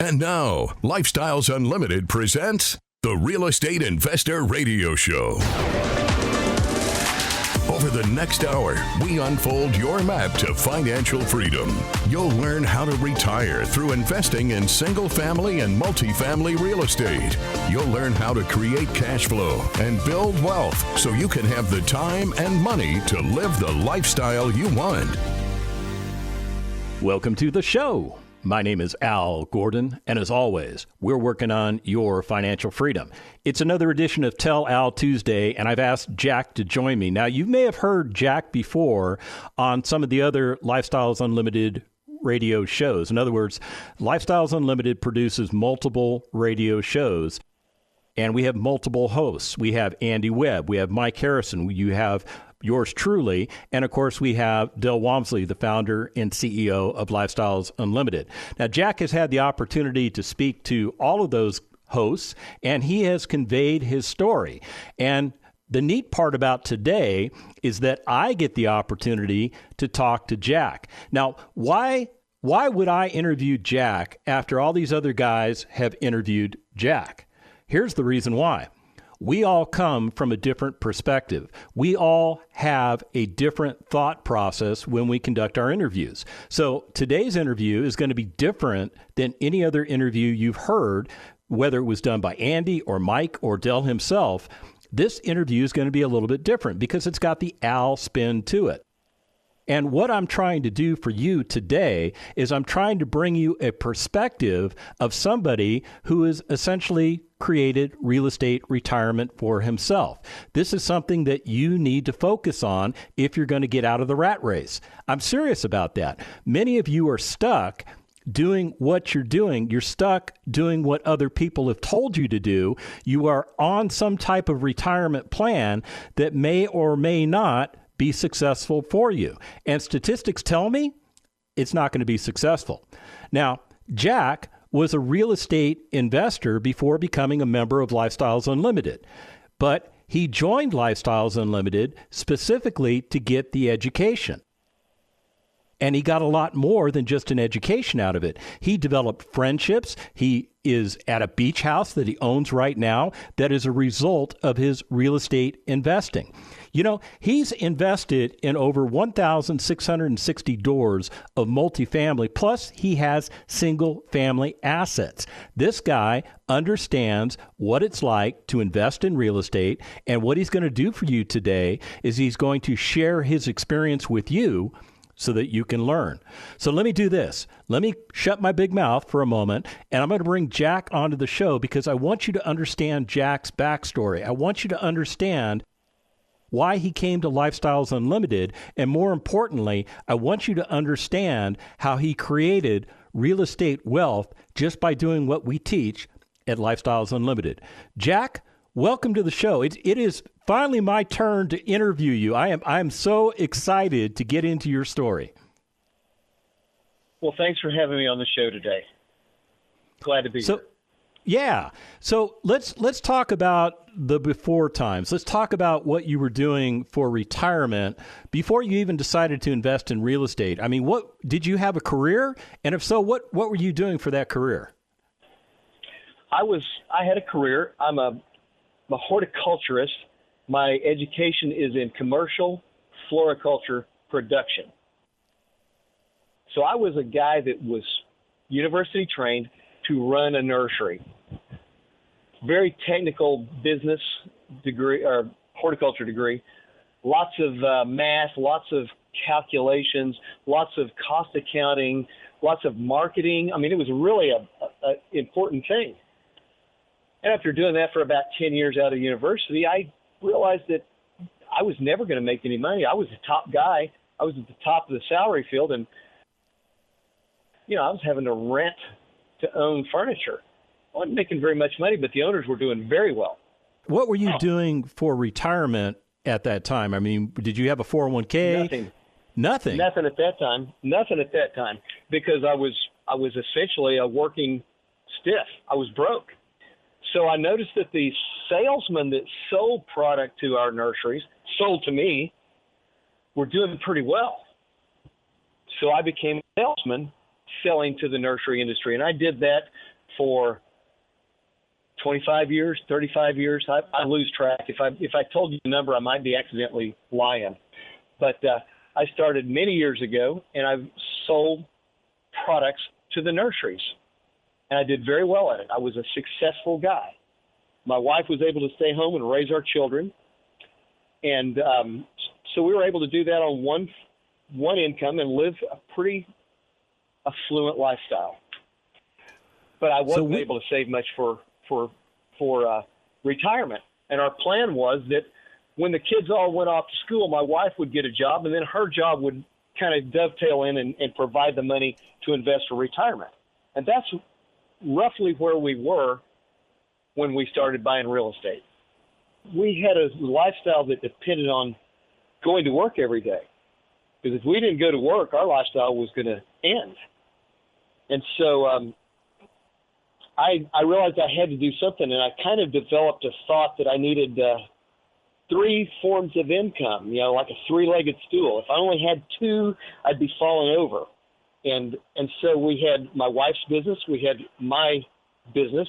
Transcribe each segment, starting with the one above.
And now, Lifestyles Unlimited presents the Real Estate Investor Radio Show. Over the next hour, we unfold your map to financial freedom. You'll learn how to retire through investing in single-family and multifamily real estate. You'll learn how to create cash flow and build wealth so you can have the time and money to live the lifestyle you want. Welcome to the show. My name is Al Gordon, and as always, we're working on your financial freedom. It's another edition of Tell Al Tuesday, and I've asked Jack to join me. Now, you may have heard Jack before on some of the other Lifestyles Unlimited radio shows. In other words, Lifestyles Unlimited produces multiple radio shows, and we have multiple hosts. We have Andy Webb, we have Mike Harrison, you have yours truly, and of course we have Del Walmsley, the founder and CEO of Lifestyles Unlimited. Now, Jack has had the opportunity to speak to all of those hosts, and he has conveyed his story. And the neat part about today is that I get the opportunity to talk to Jack. Now, why would I interview Jack after all these other guys have interviewed Jack? Here's the reason why. We all come from a different perspective. We all have a different thought process when we conduct our interviews. So today's interview is going to be different than any other interview you've heard, whether it was done by Andy or Mike or Del himself. This interview is going to be a little bit different because it's got the Al spin to it. And what I'm trying to do for you today is I'm trying to bring you a perspective of somebody who has essentially created real estate retirement for himself. This is something that you need to focus on if you're going to get out of the rat race. I'm serious about that. Many of you are stuck doing what you're doing. You're stuck doing what other people have told you to do. You are on some type of retirement plan that may or may not be successful for you. And statistics tell me it's not going to be successful. Now, Jack was a real estate investor before becoming a member of Lifestyles Unlimited, but he joined Lifestyles Unlimited specifically to get the education. And he got a lot more than just an education out of it. He developed friendships. He is at a beach house that he owns right now that is a result of his real estate investing. You know, he's invested in over 1,660 doors of multifamily, plus he has single family assets. This guy understands what it's like to invest in real estate, and what he's going to do for you today is he's going to share his experience with you so that you can learn. So let me do this. Let me shut my big mouth for a moment, and I'm going to bring Jack onto the show because I want you to understand Jack's backstory. I want you to understand why he came to Lifestyles Unlimited, and more importantly, I want you to understand how he created real estate wealth just by doing what we teach at Lifestyles Unlimited. Jack, welcome to the show. It is finally my turn to interview you. I am so excited to get into your story. Well, thanks for having me on the show today. Glad to be here. Yeah. So let's talk about the before times. Let's talk about what you were doing for retirement before you even decided to invest in real estate. I mean, what did you have a career? And if so, what were you doing for that career? I had a career. I'm a horticulturist. My education is in commercial floriculture production. So I was a guy that was university trained to run a nursery. Very technical business degree or horticulture degree. Lots of math, lots of calculations, lots of cost accounting, lots of marketing. I mean, it was really a important thing. And after doing that for about 10 years out of university, I realized that I was never going to make any money. I was the top guy. I was at the top of the salary field, and I was having to rent to own furniture. I wasn't making very much money, but the owners were doing very well. What were you doing for retirement at that time? I mean, did you have a 401k? Nothing. Nothing at that time, because I was essentially a working stiff. I was broke. So I noticed that the salesmen that sold product to our nurseries, sold to me, were doing pretty well. So I became a salesman selling to the nursery industry. And I did that for 25 years, 35 years. I lose track. If I told you the number, I might be accidentally lying. But I started many years ago, and I've sold products to the nurseries. And I did very well at it. I was a successful guy. My wife was able to stay home and raise our children. And so we were able to do that on one income and live a pretty affluent lifestyle. But I wasn't able to save much for retirement. And our plan was that when the kids all went off to school, my wife would get a job, and then her job would kind of dovetail in and provide the money to invest for retirement. And that's roughly where we were when we started buying real estate. We had a lifestyle that depended on going to work every day. Because if we didn't go to work, our lifestyle was going to end. And so I realized I had to do something, and I kind of developed a thought that I needed three forms of income, like a three-legged stool. If I only had two, I'd be falling over. And so we had my wife's business, we had my business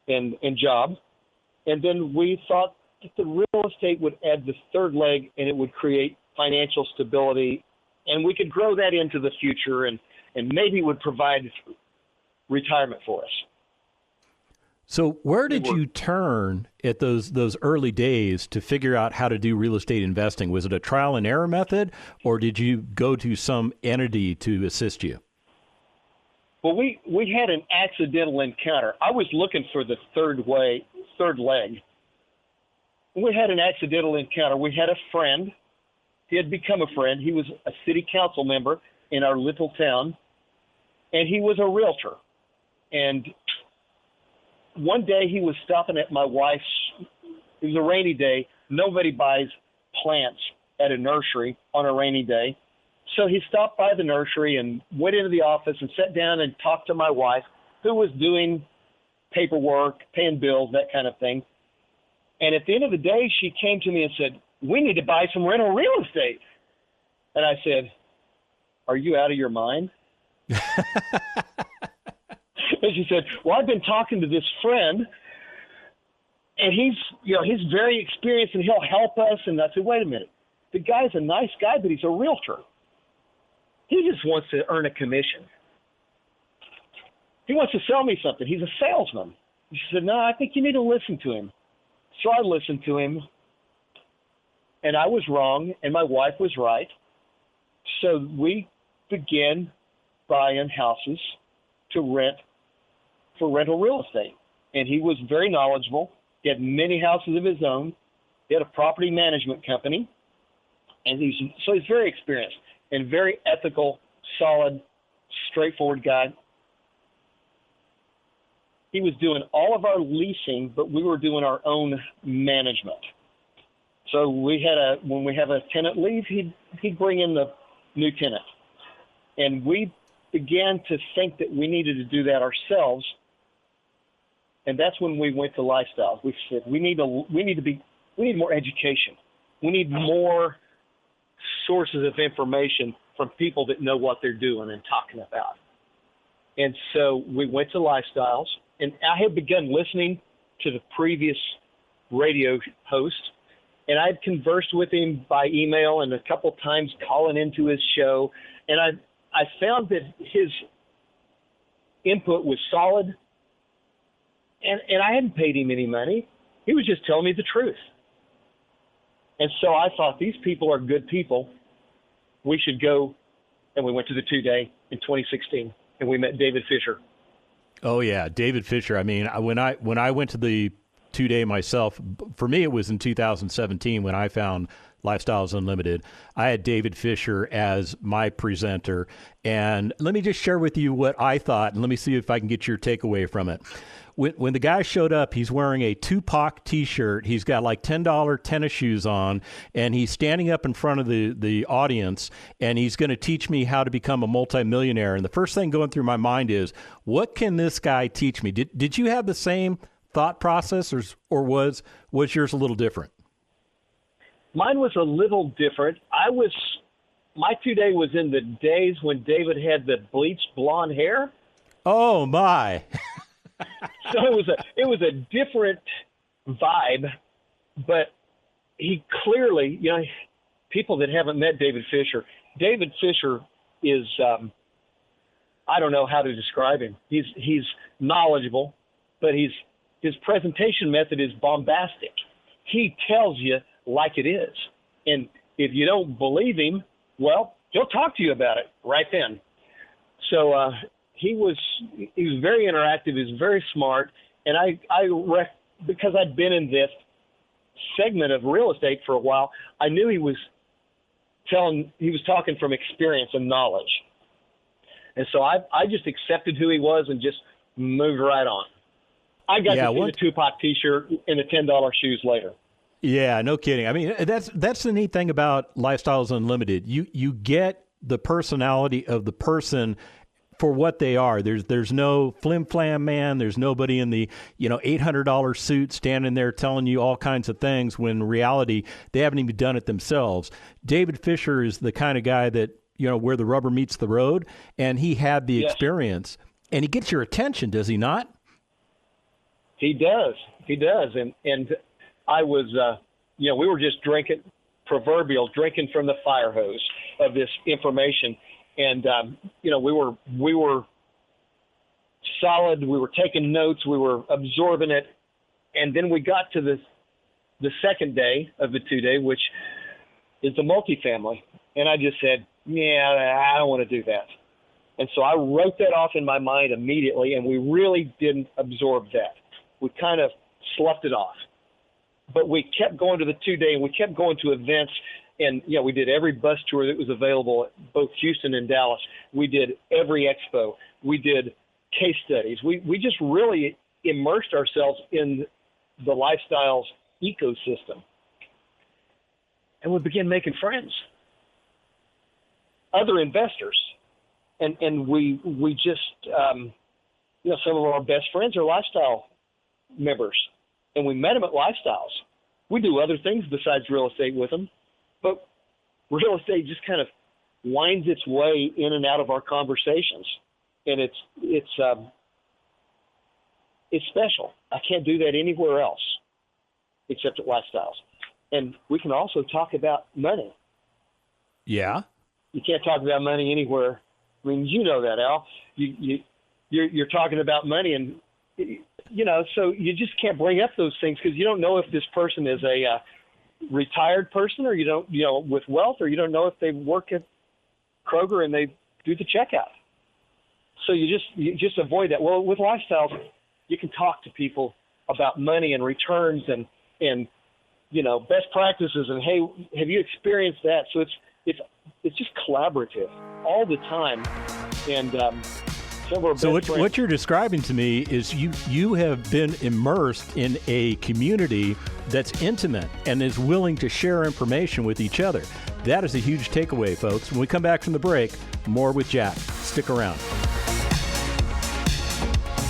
and job, and then we thought that the real estate would add the third leg, and it would create financial stability, and we could grow that into the future, and maybe it would provide retirement for us. So where did you turn at those early days to figure out how to do real estate investing? Was it a trial and error method, or did you go to some entity to assist you? Well, we had an accidental encounter. I was looking for the third leg. We had an accidental encounter. We had a friend. He had become a friend. He was a city council member in our little town, and he was a realtor. And one day he was stopping at my wife's. It was a rainy day. Nobody buys plants at a nursery on a rainy day. So he stopped by the nursery and went into the office and sat down and talked to my wife, who was doing paperwork, paying bills, that kind of thing. And at the end of the day, she came to me and said, "We need to buy some rental real estate." And I said, "Are you out of your mind?" And she said, "Well, I've been talking to this friend, and he's very experienced, and he'll help us." And I said, "Wait a minute. The guy's a nice guy, but he's a realtor. He just wants to earn a commission. He wants to sell me something. He's a salesman." She said, "No, I think you need to listen to him." So I listened to him, and I was wrong, and my wife was right. So we began buying houses to rent for rental real estate. And he was very knowledgeable. He had many houses of his own. He had a property management company. And he's very experienced and very ethical, solid, straightforward guy. He was doing all of our leasing, but we were doing our own management. So when we have a tenant leave, he'd bring in the new tenant. And we began to think that we needed to do that ourselves. And that's when we went to Lifestyles. We said we need more education. We need more sources of information from people that know what they're doing and talking about. And so we went to Lifestyles, and I had begun listening to the previous radio host, and I'd conversed with him by email and a couple times calling into his show, and I found that his input was solid, and I hadn't paid him any money. He was just telling me the truth. And so I thought, these people are good people. We should go. And we went to the 2-day in 2016, and we met David Fisher. Oh, yeah, David Fisher. I mean, when I went to the 2-day myself, for me it was in 2017 when I found Lifestyles Unlimited. I had David Fisher as my presenter. And let me just share with you what I thought, and let me see if I can get your takeaway from it. When the guy showed up, he's wearing a Tupac T-shirt. He's got like $10 tennis shoes on, and he's standing up in front of the audience, and he's going to teach me how to become a multimillionaire. And the first thing going through my mind is, what can this guy teach me? Did you have the same thought process, or was yours a little different? Mine was a little different. I was my 2-day was in the days when David had the bleached blonde hair. Oh my! So it was a different vibe, but he clearly, people that haven't met David Fisher is, I don't know how to describe him. He's knowledgeable, but his presentation method is bombastic. He tells you like it is. And if you don't believe him, well, he'll talk to you about it right then. So he was very interactive. He was very smart. And because I'd been in this segment of real estate for a while, I knew he was talking from experience and knowledge. And so I just accepted who he was and just moved right on. I got to see the Tupac T-shirt and the $10 shoes later. Yeah, no kidding. I mean, that's the neat thing about Lifestyles Unlimited. You get the personality of the person for what they are. There's no flim-flam man. There's nobody in the $800 suit standing there telling you all kinds of things when in reality they haven't even done it themselves. David Fisher is the kind of guy that where the rubber meets the road, and he had the experience, and he gets your attention, does he not? He does, and I was, we were just drinking from the fire hose of this information. And, we were solid. We were taking notes. We were absorbing it. And then we got to the second day of the 2-day, which is the multifamily. And I just said, I don't want to do that. And so I wrote that off in my mind immediately, and we really didn't absorb that. We kind of sloughed it off. But we kept going to the 2-day, and we kept going to events. And, we did every bus tour that was available at both Houston and Dallas. We did every expo. We did case studies. We just really immersed ourselves in the Lifestyles ecosystem. And we began making friends, other investors. And we just, some of our best friends are Lifestyle members. And we met them at Lifestyles. We do other things besides real estate with them. But real estate just kind of winds its way in and out of our conversations, and it's special. I can't do that anywhere else except at Lifestyles. And we can also talk about money. Yeah, you can't talk about money anywhere. I mean, you know that, Al. You're talking about money, and so you just can't bring up those things because you don't know if this person is a retired person, or you don't, with wealth, or you don't know if they work at Kroger and they do the checkout. So you just avoid that. Well, with Lifestyles, you can talk to people about money and returns and best practices and, hey, have you experienced that? So it's just collaborative all the time. And so what you're describing to me is you have been immersed in a community that's intimate and is willing to share information with each other. That is a huge takeaway, folks. When we come back from the break, more with Jack. Stick around.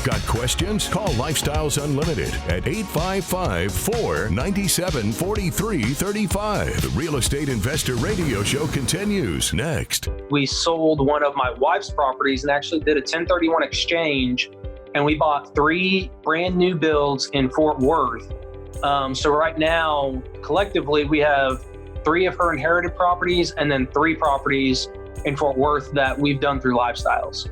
Got questions? Call Lifestyles Unlimited at 855-497-4335. The Real Estate Investor Radio Show continues next. We sold one of my wife's properties and actually did a 1031 exchange, and we bought 3 brand new builds in Fort Worth. So right now, collectively, we have 3 of her inherited properties and then 3 properties in Fort Worth that we've done through Lifestyles.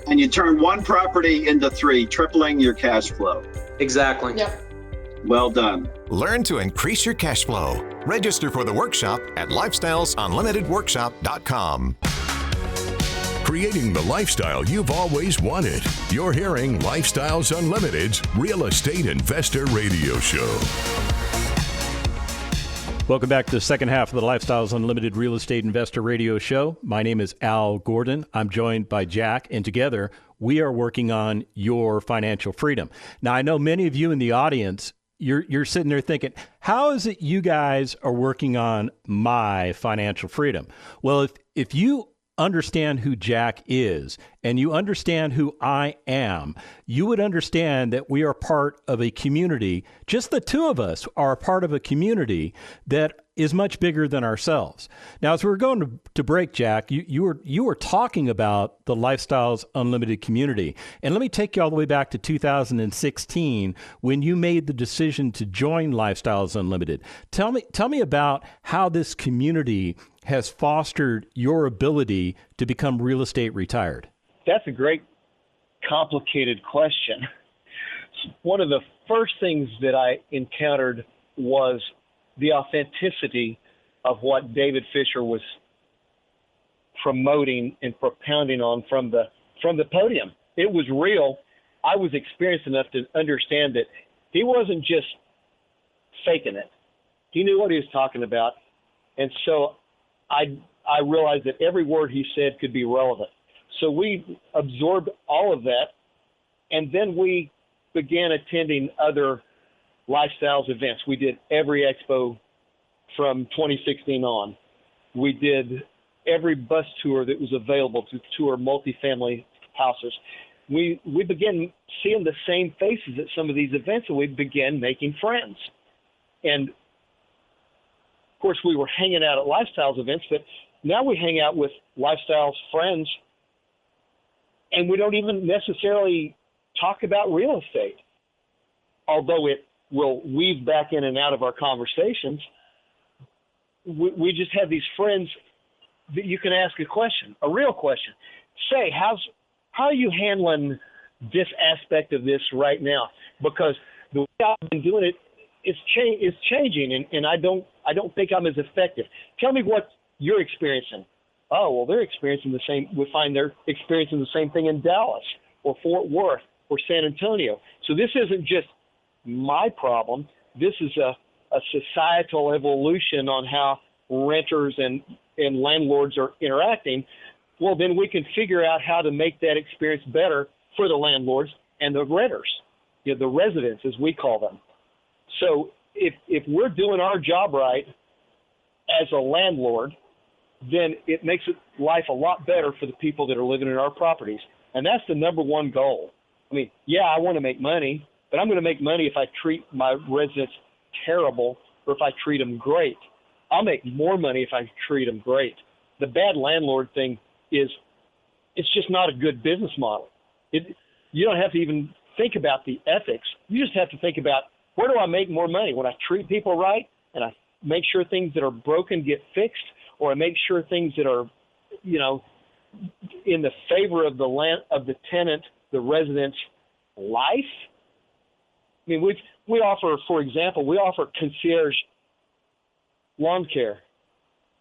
And you turn 1 property into 3, tripling your cash flow. Exactly. Yep. Well done. Learn to increase your cash flow. Register for the workshop at lifestylesunlimitedworkshop.com. Creating the lifestyle you've always wanted. You're hearing Lifestyles Unlimited's Real Estate Investor Radio Show. Welcome back to the second half of the Lifestyles Unlimited Real Estate Investor Radio Show. My name is Al Gordon. I'm joined by Jack, and together we are working on your financial freedom. Now, I know many of you in the audience, you're sitting there thinking, how is it you guys are working on my financial freedom? Well, if you understand who Jack is and you understand who I am, you would understand that we are part of a community. Just the two of us are a part of a community that is much bigger than ourselves. Now, as we were going to break, Jack, you were talking about the Lifestyles Unlimited community. And let me take you all the way back to 2016 when you made the decision to join Lifestyles Unlimited. Tell me about how this community has fostered your ability to become real estate retired. That's a great, complicated question. One of the first things that I encountered was the authenticity of what David Fisher was promoting and propounding on from the podium. It was real. I was experienced enough to understand that he wasn't just faking it. He knew what he was talking about. And so I realized that every word he said could be relevant. So we absorbed all of that, and then we began attending other Lifestyles events. We did every expo from 2016 on. We did every bus tour that was available to tour multifamily houses. We began seeing the same faces at some of these events, and we began making friends. And of course, we were hanging out at Lifestyles events, but now we hang out with Lifestyles friends, and we don't even necessarily talk about real estate, although it will weave back in and out of our conversations. We just have these friends that you can ask a question, a real question. Say, how are you handling this aspect of this right now? Because the way I've been doing it is changing, and I don't think I'm as effective. Tell me what you're experiencing. Oh, well, they're experiencing the same. We find they're experiencing the same thing in Dallas or Fort Worth or San Antonio. So this isn't just my problem. This is a societal evolution on how renters and landlords are interacting. Well, then we can figure out how to make that experience better for the landlords and the renters, the residents, as we call them. So if we're doing our job right as a landlord, then it makes life a lot better for the people that are living in our properties. And that's the number one goal. I mean, yeah, I want to make money, but I'm going to make money if I treat my residents terrible or if I treat them great. I'll make more money if I treat them great. The bad landlord thing it's just not a good business model. You don't have to even think about the ethics. You just have to think about, where do I make more money? When I treat people right and I make sure things that are broken get fixed, or I make sure things that are, in the favor of the tenant, the resident's life. I mean, we offer, for example, concierge lawn care,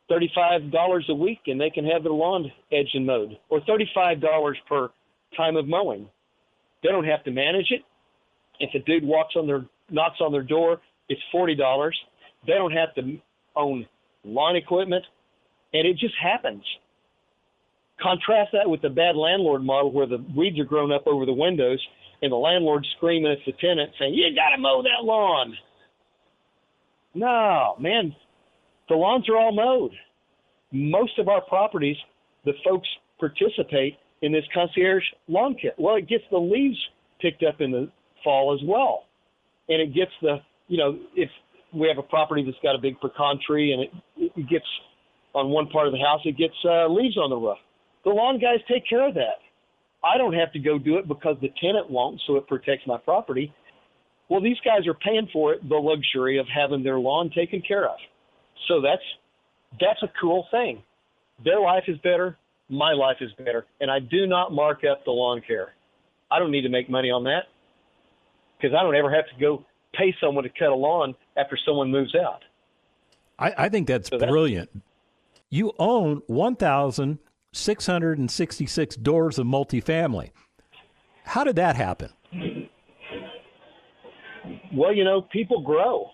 $35 a week, and they can have their lawn edged and mowed, or $35 per time of mowing. They don't have to manage it. If a dude knocks on their door, it's $40. They don't have to own lawn equipment, and it just happens. Contrast that with the bad landlord model, where the weeds are growing up over the windows and the landlord's screaming at the tenant saying, "You got to mow that lawn." No, man, the lawns are all mowed. Most of our properties, the folks participate in this concierge lawn care. Well, it gets the leaves picked up in the fall as well. And it gets if we have a property that's got a big pecan tree and it gets on one part of the house, it gets leaves on the roof. The lawn guys take care of that. I don't have to go do it because the tenant won't, so it protects my property. Well, these guys are paying for it, the luxury of having their lawn taken care of. So that's a cool thing. Their life is better, my life is better, and I do not mark up the lawn care. I don't need to make money on that because I don't ever have to go pay someone to cut a lawn after someone moves out. I think that's brilliant. You own 1,666 doors of multifamily. How did that happen? Well, people grow,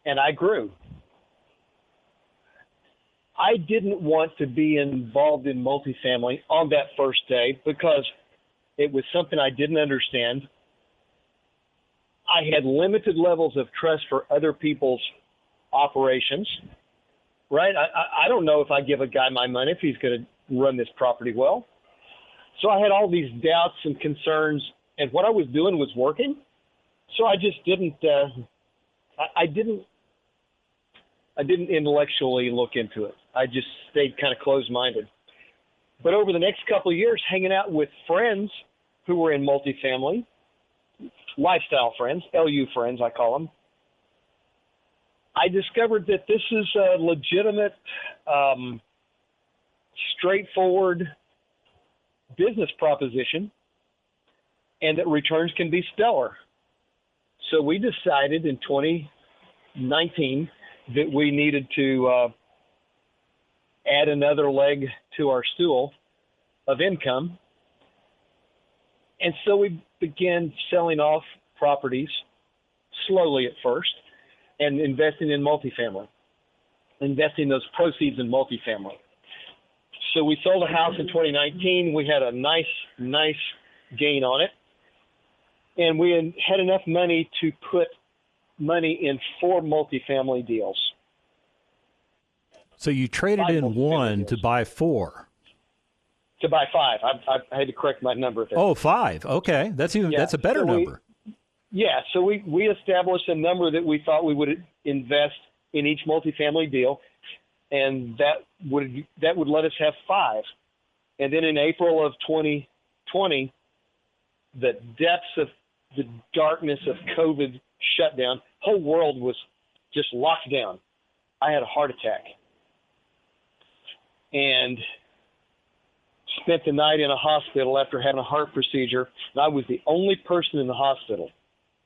and I grew. I didn't want to be involved in multifamily on that first day because it was something I didn't understand. I had limited levels of trust for other people's operations, right? I don't know if I give a guy my money if he's going to run this property well. So I had all these doubts and concerns, and what I was doing was working. So I just didn't I didn't intellectually look into it. I just stayed kind of closed-minded. But over the next couple of years, hanging out with friends who were in multifamily, lifestyle friends, LU friends, I call them, I discovered that this is a legitimate, straightforward business proposition and that returns can be stellar. So we decided in 2019 that we needed to add another leg to our stool of income. And so we began selling off properties slowly at first and investing in multifamily, investing those proceeds in multifamily. So we sold a house in 2019. We had a nice gain on it. And we had enough money to put money in 4 multifamily deals. So you traded in 1 to buy 4. To buy 5. I had to correct my number there. Oh, 5. Okay. That's a better number. So we established a number that we thought we would invest in each multifamily deal, and that would let us have 5. And then in April of 2020, the depths of the darkness of COVID shutdown, whole world was just locked down. I had a heart attack and spent the night in a hospital after having a heart procedure. And I was the only person in the hospital,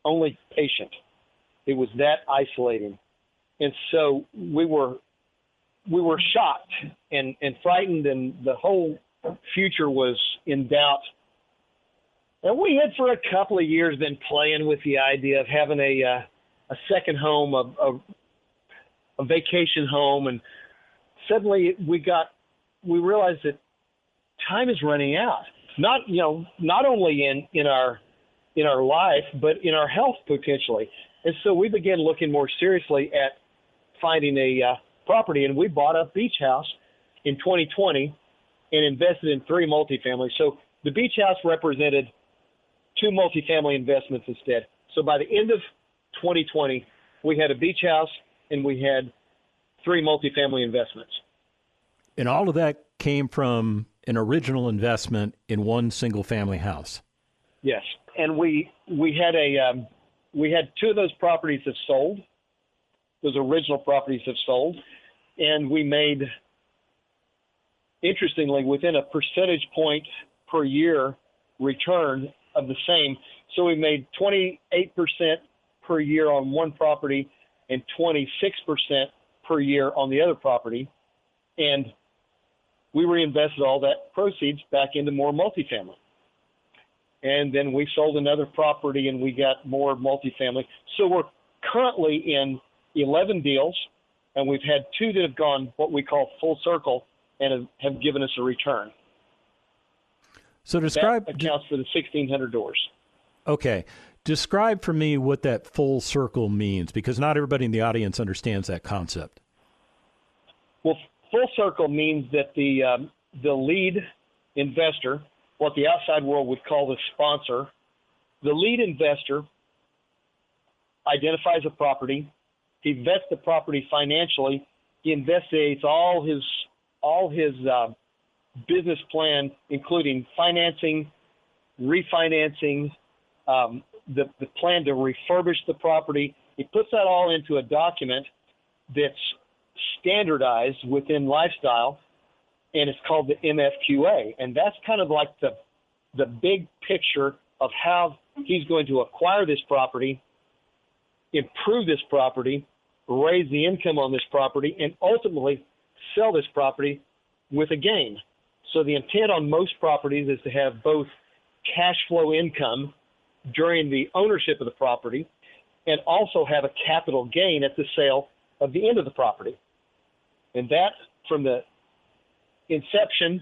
only patient. It was that isolating. And so we were shocked and frightened, and the whole future was in doubt. And we had for a couple of years been playing with the idea of having a second home, a vacation home, and suddenly we realized that time is running out. Not only in our life, but in our health potentially. And so we began looking more seriously at finding a property, and we bought a beach house in 2020 and invested in 3 multifamily. So the beach house represented 2 multifamily investments instead. So by the end of 2020, we had a beach house and we had 3 multifamily investments. And all of that came from an original investment in 1 single family house. Yes. And we had 2 of those properties have sold. Those original properties have sold. And we made, interestingly, within a percentage point per year return of the same. So we made 28% per year on one property and 26% per year on the other property. And we reinvested all that proceeds back into more multifamily. And then we sold another property and we got more multifamily. So we're currently in 11 deals, and we've had 2 that have gone what we call full circle and have given us a return. So describe that accounts for the 1,600 doors. Okay. Describe for me what that full circle means, because not everybody in the audience understands that concept. Well, full circle means that the lead investor, what the outside world would call the sponsor, the lead investor identifies a property, he vets the property financially, he investigates all his business plan, including financing, refinancing, the plan to refurbish the property. He puts that all into a document that's standardized within Lifestyle, and it's called the MFQA. And that's kind of like the big picture of how he's going to acquire this property, improve this property, raise the income on this property, and ultimately sell this property with a gain. So the intent on most properties is to have both cash flow income during the ownership of the property and also have a capital gain at the sale of the end of the property. And that, from the inception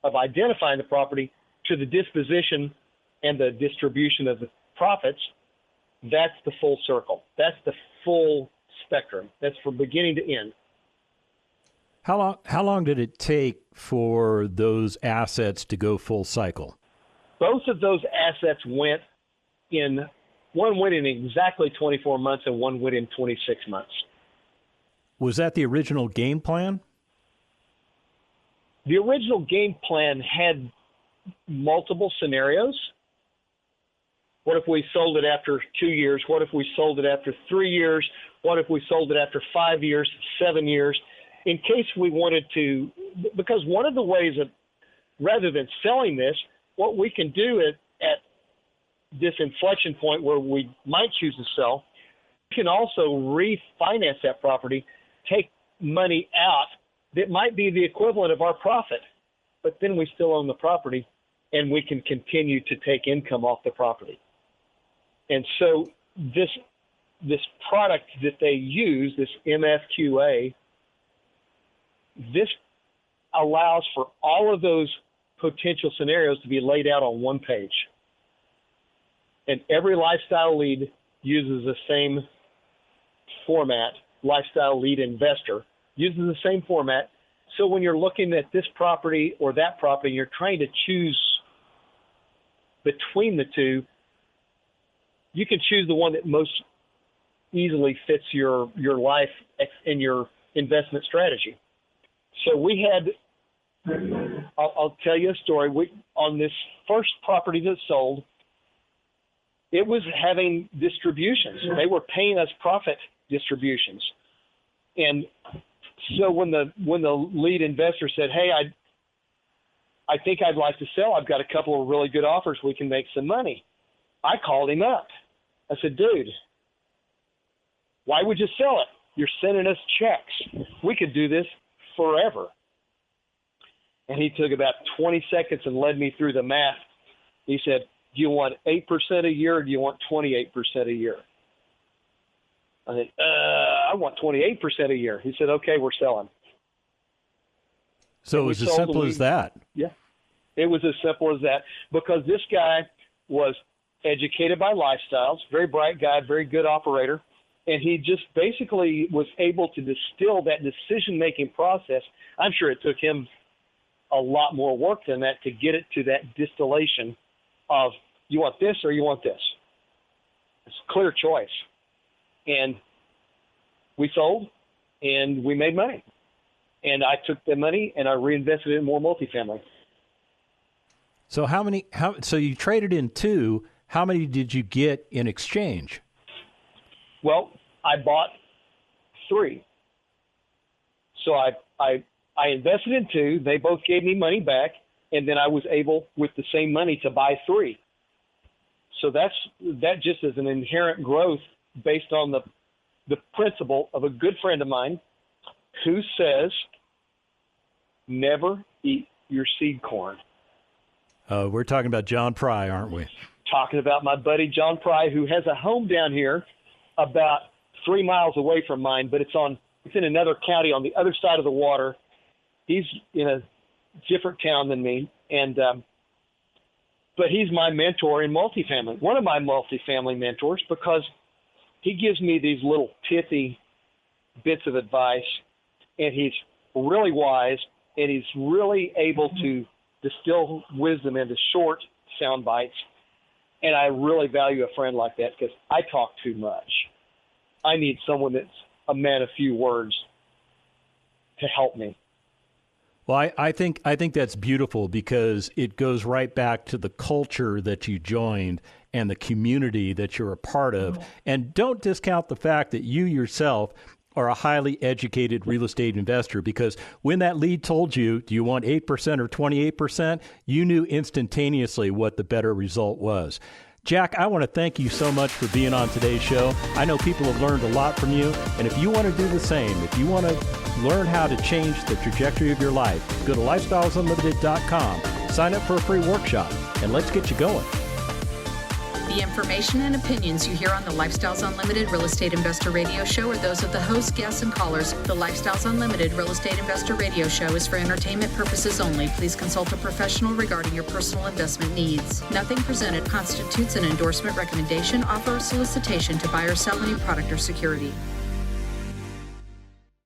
of identifying the property to the disposition and the distribution of the profits, that's the full circle. That's the full spectrum. That's from beginning to end. How long did it take for those assets to go full cycle? Both of those assets went in exactly 24 months and one went in 26 months. Was that the original game plan? The original game plan had multiple scenarios. What if we sold it after 2 years? What if we sold it after 3 years? What if we sold it after 5 years, 7 years? In case we wanted to, because one of the ways of, rather than selling this, what we can do at this inflection point where we might choose to sell, we can also refinance that property, take money out that might be the equivalent of our profit, but then we still own the property and we can continue to take income off the property. And so this product that they use, this MFQA, this allows for all of those potential scenarios to be laid out on one page. And every lifestyle lead uses the same format. Lifestyle lead investor uses the same format. So when you're looking at this property or that property, you're trying to choose between the two, you can choose the one that most easily fits your life and your investment strategy. So we had, I'll tell you a story. On this first property that sold, it was having distributions. They were paying us profit distributions. And so when the lead investor said, hey, I think I'd like to sell. I've got a couple of really good offers. We can make some money. I called him up. I said, dude, why would you sell it? You're sending us checks. We could do this forever. And he took about 20 seconds and led me through the math. He said, do you want 8% a year or do you want 28% a year? I said, I want 28% a year. He said, okay, we're selling. So it was as simple as that. Yeah, it was as simple as that, because this guy was educated by Lifestyles, very bright guy, very good operator, and he just basically was able to distill that decision-making process. I'm sure it took him a lot more work than that to get it to that distillation of you want this or you want this. It's a clear choice. And we sold and we made money. And I took the money and I reinvested it in more multifamily. So so you traded in two. How many did you get in exchange? Well, I bought 3. So I invested in 2. They both gave me money back, and then I was able, with the same money, to buy 3. So that just is an inherent growth based on the principle of a good friend of mine who says, never eat your seed corn. We're talking about John Pry, aren't we? Talking about my buddy John Pry, who has a home down here about 3 miles away from mine, but it's in another county on the other side of the water. He's in a different town than me, and but he's my mentor in multifamily, one of my multifamily mentors, because he gives me these little pithy bits of advice, and he's really wise, and he's really able to distill wisdom into short sound bites. And I really value a friend like that because I talk too much. I need someone that's a man of few words to help me. Well, I think that's beautiful because it goes right back to the culture that you joined and the community that you're a part of. And don't discount the fact that you yourself are a highly educated real estate investor, because when that lead told you, do you want 8% or 28%, you knew instantaneously what the better result was. Jack, I want to thank you so much for being on today's show. I know people have learned a lot from you, and if you want to do the same, if you want to learn how to change the trajectory of your life, go to lifestylesunlimited.com, sign up for a free workshop, and let's get you going. The information and opinions you hear on the Lifestyles Unlimited Real Estate Investor Radio Show are those of the hosts, guests, and callers. The Lifestyles Unlimited Real Estate Investor Radio Show is for entertainment purposes only. Please consult a professional regarding your personal investment needs. Nothing presented constitutes an endorsement, recommendation, offer, or solicitation to buy or sell any product or security.